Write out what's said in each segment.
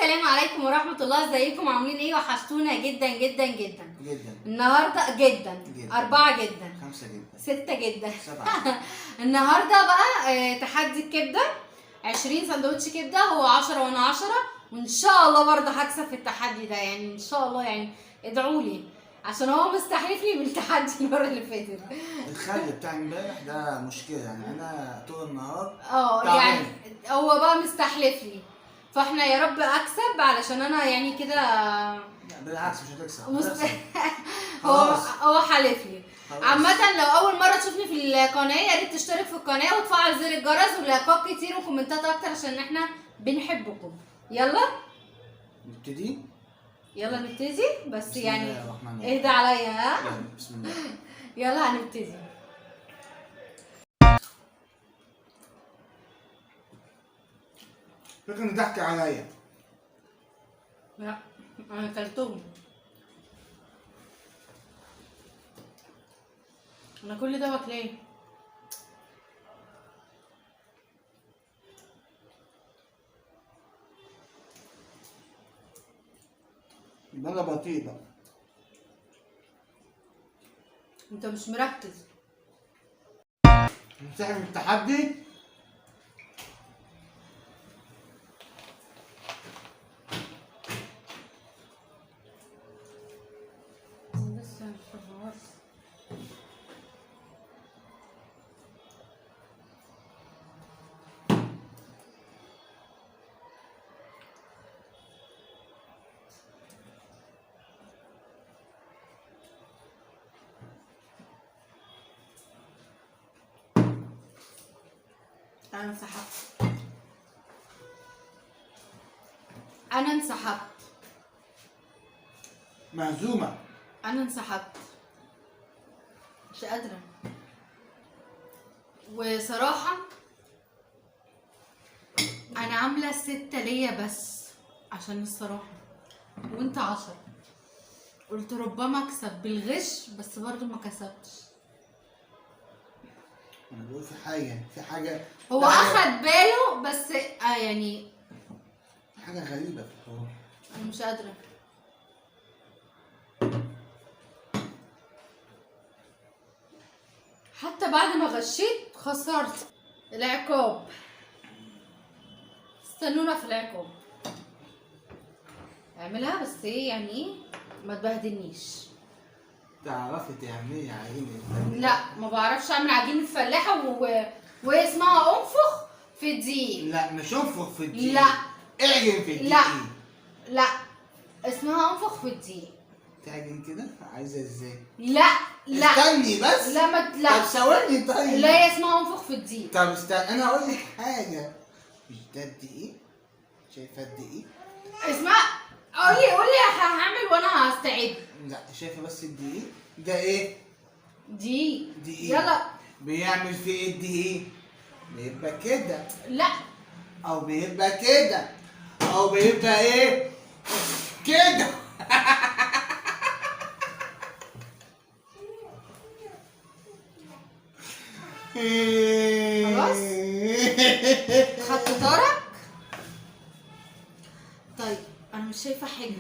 السلام عليكم ورحمة الله، ازيكم عاملين ايه؟ وحشتونا جدا جدا جدا جدا النهارده جدا 4 جدا 5 جدا 6 جدا 7 النهارده بقى تحدي الكبدة 20 سندوتش كبدة، هو 10 وانا 10، وان شاء الله برضه هكسب في التحدي ده، يعني ان شاء الله. يعني ادعوا لي عشان هو مستحلف لي بالتحدي المرة اللي فاتت. الخل بتاع امبارح ده مشكلة، يعني انا طول النهار يعني هو بقى مستحلف لي، فاحنا يا رب اكسب علشان انا يعني كده. لا بالعكس مش هتكسب. هو حالف لي. عامة لو أول مرة تشوفني في القناة يا ريت تشترك في القناة وتفعل زر الجرس ولايكات كتير وكومنتات أكتر عشان احنا بنحبكم. يلا نبتدي. يلا نبتدي، بس بسم يعني الله الرحمن الرحيم. اهدى عليا. ها يلا بسم الله. يلا هنبتدي. فكرة ان ضحك عليا. لا أنا أكلتهم. أنا كل ده واكلاه. يبقى انا بطيء بقى. أنت مش مركز. ننسحب من التحدي. لسه مش خلاص. أنا انسحبت. أنا انسحبت. مهزومة. أنا انسحبت. مش قادرة. وصراحة أنا عاملة 6 ليا بس عشان الصراحة، وأنت 10. قلت ربما أكسب بالغش بس برضو ما كسبتش. انا بقول في حاجة هو أخد باله بس يعني حاجة غريبة في الحوار. أنا مش قادرة. حتى بعد ما غشيت خسرت. العقاب، استنونا في العقاب. اعملها بس ايه يعني ايه، ما تبهدلنيش. تعرفي تعملي عجينة؟ لا ما بعرفش اعمل عجينة فلاحة وهي اسمها انفخ في الدقيق. لا مش انفخ في الدقيق. لا اعجن في الدقيق. لا لا اسمها انفخ في الدقيق. تعجن كده عايزة ازاي؟ لا لا استني بس. لا لا طب ثواني طيب. لا هي اسمها انفخ في الدقيق. طب استنى انا هقول لك حاجة. مش ده الدقيق؟ شايفة الدقيق؟ اسمها قولي هعمل وانا هستعد. لا شايفة بس الدقيق؟ ده ايه؟ دقيق. يلا. بيعمل في ايه الدقيق؟ بيبقى كده. لا او بيبقى كده. او بيبقى ايه؟ كده. خلاص خدت طارق. طيب انا مش شايفه حاجه.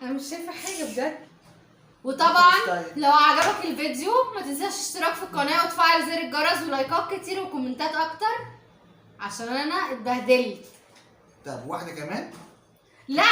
انا مش شايفه حاجه بجد. وطبعا لو عجبك الفيديو ما تنساش اشتراك في القناه وتفعل زر الجرس ولايكات كتير وكومنتات اكتر عشان انا اتبهدلت. طب واحدة كمان؟ لا